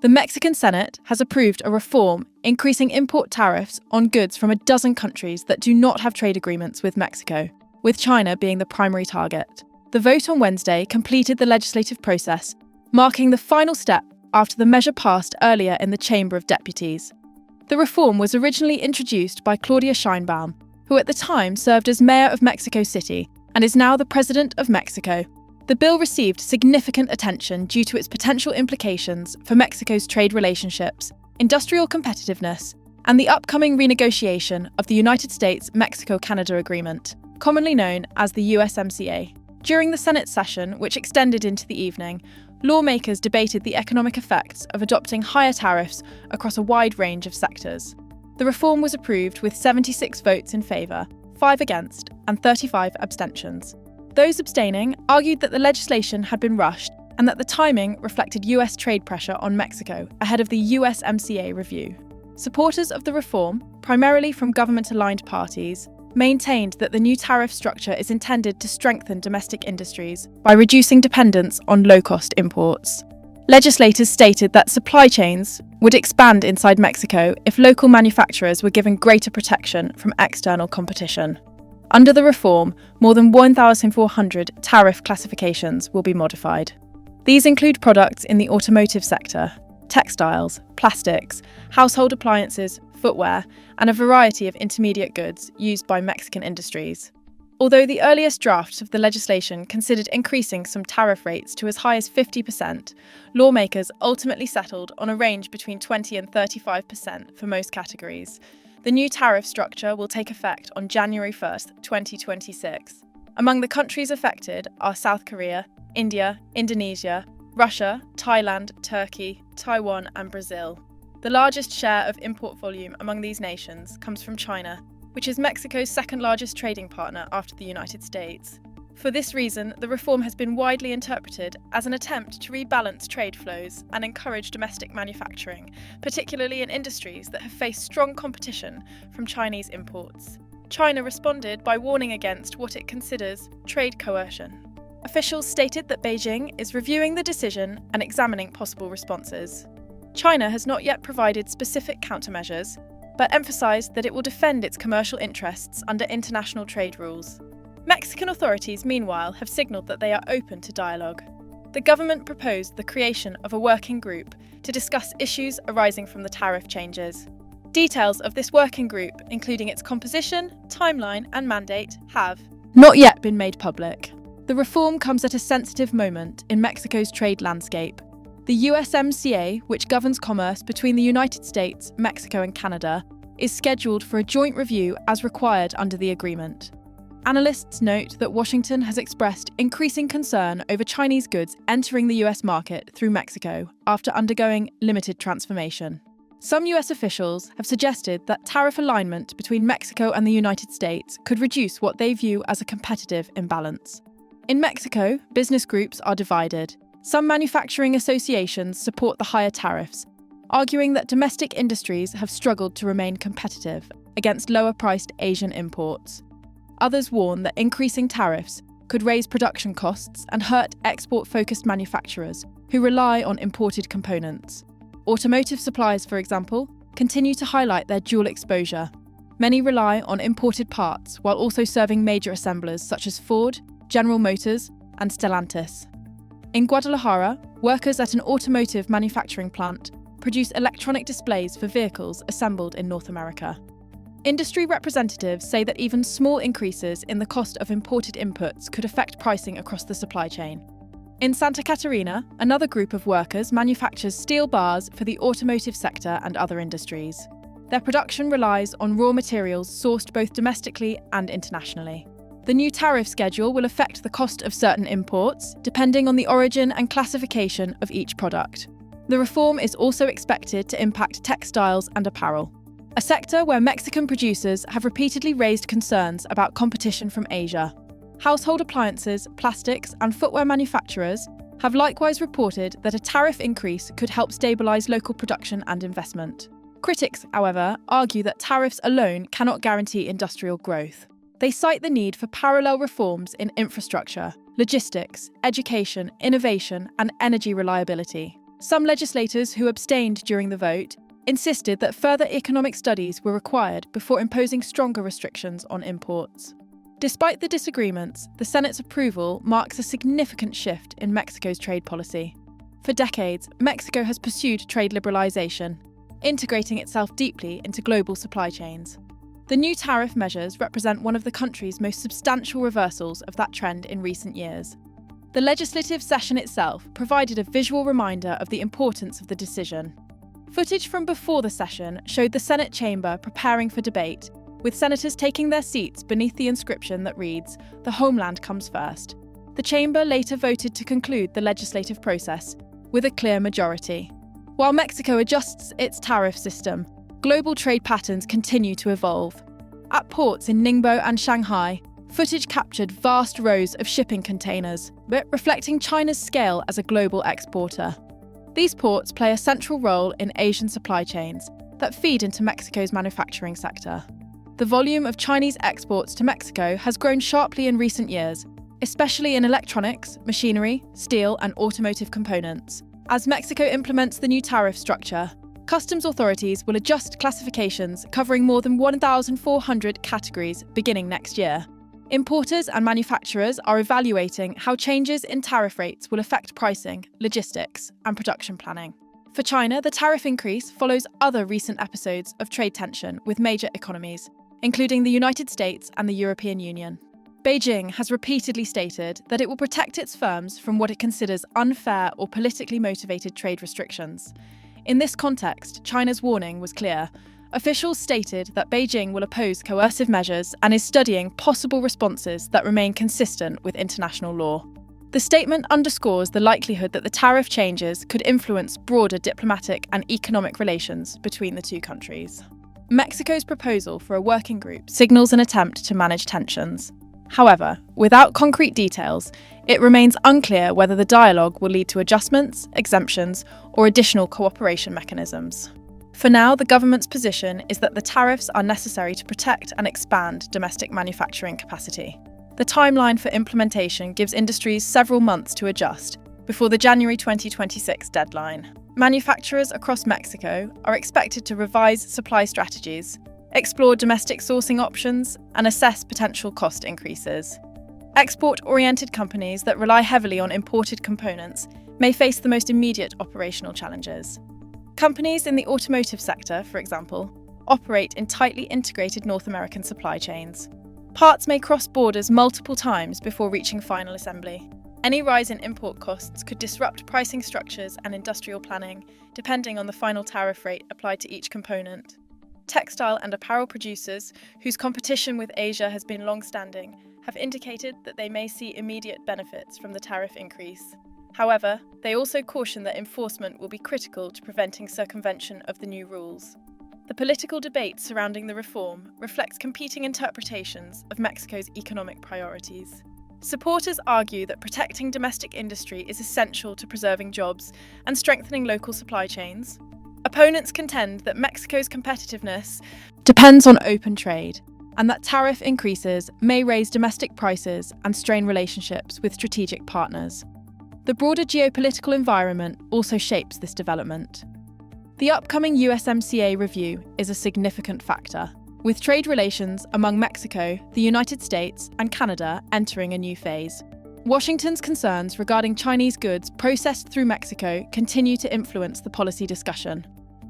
The Mexican Senate has approved a reform increasing import tariffs on goods from a dozen countries that do not have trade agreements with Mexico, with China being the primary target. The vote on Wednesday completed the legislative process, marking the final step after the measure passed earlier in the Chamber of Deputies. The reform was originally introduced by Claudia Sheinbaum, who at the time served as mayor of Mexico City and is now the president of Mexico. The bill received significant attention due to its potential implications for Mexico's trade relationships, industrial competitiveness, and the upcoming renegotiation of the United States-Mexico-Canada Agreement, commonly known as the USMCA. During the Senate session, which extended into the evening, lawmakers debated the economic effects of adopting higher tariffs across a wide range of sectors. The reform was approved with 76 votes in favour, 5 against, and 35 abstentions. Those abstaining argued that the legislation had been rushed and that the timing reflected US trade pressure on Mexico ahead of the USMCA review. Supporters of the reform, primarily from government-aligned parties, maintained that the new tariff structure is intended to strengthen domestic industries by reducing dependence on low-cost imports. Legislators stated that supply chains would expand inside Mexico if local manufacturers were given greater protection from external competition. Under the reform, more than 1,400 tariff classifications will be modified. These include products in the automotive sector, textiles, plastics, household appliances, footwear, and a variety of intermediate goods used by Mexican industries. Although the earliest drafts of the legislation considered increasing some tariff rates to as high as 50%, lawmakers ultimately settled on a range between 20 and 35% for most categories. The new tariff structure will take effect on January 1st, 2026. Among the countries affected are South Korea, India, Indonesia, Russia, Thailand, Turkey, Taiwan, and Brazil. The largest share of import volume among these nations comes from China, which is Mexico's second-largest trading partner after the United States. For this reason, the reform has been widely interpreted as an attempt to rebalance trade flows and encourage domestic manufacturing, particularly in industries that have faced strong competition from Chinese imports. China responded by warning against what it considers trade coercion. Officials stated that Beijing is reviewing the decision and examining possible responses. China has not yet provided specific countermeasures, but emphasised that it will defend its commercial interests under international trade rules. Mexican authorities, meanwhile, have signalled that they are open to dialogue. The government proposed the creation of a working group to discuss issues arising from the tariff changes. Details of this working group, including its composition, timeline, and mandate, have not yet been made public. The reform comes at a sensitive moment in Mexico's trade landscape. The USMCA, which governs commerce between the United States, Mexico, and Canada, is scheduled for a joint review as required under the agreement. Analysts note that Washington has expressed increasing concern over Chinese goods entering the US market through Mexico after undergoing limited transformation. Some US officials have suggested that tariff alignment between Mexico and the United States could reduce what they view as a competitive imbalance. In Mexico, business groups are divided. Some manufacturing associations support the higher tariffs, arguing that domestic industries have struggled to remain competitive against lower-priced Asian imports. Others warn that increasing tariffs could raise production costs and hurt export-focused manufacturers who rely on imported components. Automotive suppliers, for example, continue to highlight their dual exposure. Many rely on imported parts while also serving major assemblers such as Ford, General Motors, and Stellantis. In Guadalajara, workers at an automotive manufacturing plant produce electronic displays for vehicles assembled in North America. Industry representatives say that even small increases in the cost of imported inputs could affect pricing across the supply chain. In Santa Catarina, another group of workers manufactures steel bars for the automotive sector and other industries. Their production relies on raw materials sourced both domestically and internationally. The new tariff schedule will affect the cost of certain imports, depending on the origin and classification of each product. The reform is also expected to impact textiles and apparel, a sector where Mexican producers have repeatedly raised concerns about competition from Asia. Household appliances, plastics, and footwear manufacturers have likewise reported that a tariff increase could help stabilise local production and investment. Critics, however, argue that tariffs alone cannot guarantee industrial growth. They cite the need for parallel reforms in infrastructure, logistics, education, innovation, and energy reliability. Some legislators who abstained during the vote insisted that further economic studies were required before imposing stronger restrictions on imports. Despite the disagreements, the Senate's approval marks a significant shift in Mexico's trade policy. For decades, Mexico has pursued trade liberalization, integrating itself deeply into global supply chains. The new tariff measures represent one of the country's most substantial reversals of that trend in recent years. The legislative session itself provided a visual reminder of the importance of the decision. Footage from before the session showed the Senate chamber preparing for debate, with senators taking their seats beneath the inscription that reads, "The homeland comes first." The chamber later voted to conclude the legislative process with a clear majority. While Mexico adjusts its tariff system, global trade patterns continue to evolve. At ports in Ningbo and Shanghai, footage captured vast rows of shipping containers, reflecting China's scale as a global exporter. These ports play a central role in Asian supply chains that feed into Mexico's manufacturing sector. The volume of Chinese exports to Mexico has grown sharply in recent years, especially in electronics, machinery, steel, and automotive components. As Mexico implements the new tariff structure, customs authorities will adjust classifications covering more than 1,400 categories beginning next year. Importers and manufacturers are evaluating how changes in tariff rates will affect pricing, logistics, and production planning. For China, the tariff increase follows other recent episodes of trade tension with major economies, including the United States and the European Union. Beijing has repeatedly stated that it will protect its firms from what it considers unfair or politically motivated trade restrictions. In this context, China's warning was clear. Officials stated that Beijing will oppose coercive measures and is studying possible responses that remain consistent with international law. The statement underscores the likelihood that the tariff changes could influence broader diplomatic and economic relations between the two countries. Mexico's proposal for a working group signals an attempt to manage tensions. However, without concrete details, it remains unclear whether the dialogue will lead to adjustments, exemptions, or additional cooperation mechanisms. For now, the government's position is that the tariffs are necessary to protect and expand domestic manufacturing capacity. The timeline for implementation gives industries several months to adjust before the January 2026 deadline. Manufacturers across Mexico are expected to revise supply strategies, explore domestic sourcing options, and assess potential cost increases. Export-oriented companies that rely heavily on imported components may face the most immediate operational challenges. Companies in the automotive sector, for example, operate in tightly integrated North American supply chains. Parts may cross borders multiple times before reaching final assembly. Any rise in import costs could disrupt pricing structures and industrial planning, depending on the final tariff rate applied to each component. Textile and apparel producers, whose competition with Asia has been long-standing, have indicated that they may see immediate benefits from the tariff increase. However, they also caution that enforcement will be critical to preventing circumvention of the new rules. The political debate surrounding the reform reflects competing interpretations of Mexico's economic priorities. Supporters argue that protecting domestic industry is essential to preserving jobs and strengthening local supply chains. Opponents contend that Mexico's competitiveness depends on open trade, and that tariff increases may raise domestic prices and strain relationships with strategic partners. The broader geopolitical environment also shapes this development. The upcoming USMCA review is a significant factor, with trade relations among Mexico, the United States, and Canada entering a new phase. Washington's concerns regarding Chinese goods processed through Mexico continue to influence the policy discussion.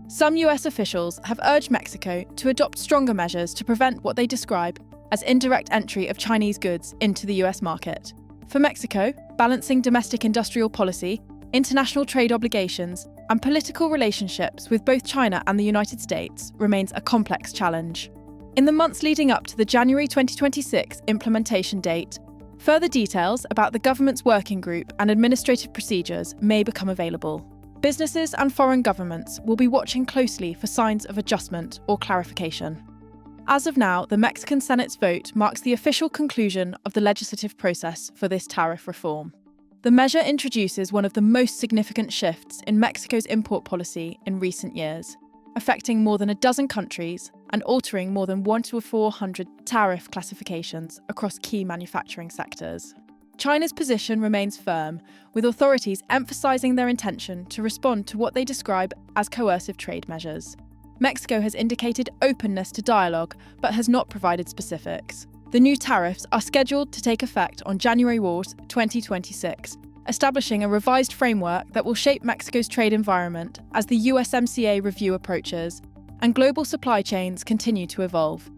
Some US officials have urged Mexico to adopt stronger measures to prevent what they describe as indirect entry of Chinese goods into the US market. For Mexico, balancing domestic industrial policy, international trade obligations, and political relationships with both China and the United States remains a complex challenge. In the months leading up to the January 2026 implementation date, further details about the government's working group and administrative procedures may become available. Businesses and foreign governments will be watching closely for signs of adjustment or clarification. As of now, the Mexican Senate's vote marks the official conclusion of the legislative process for this tariff reform. The measure introduces one of the most significant shifts in Mexico's import policy in recent years, affecting more than a dozen countries and altering more than 1,400 tariff classifications across key manufacturing sectors. China's position remains firm, with authorities emphasising their intention to respond to what they describe as coercive trade measures. Mexico has indicated openness to dialogue, but has not provided specifics. The new tariffs are scheduled to take effect on January 2026, establishing a revised framework that will shape Mexico's trade environment as the USMCA review approaches and global supply chains continue to evolve.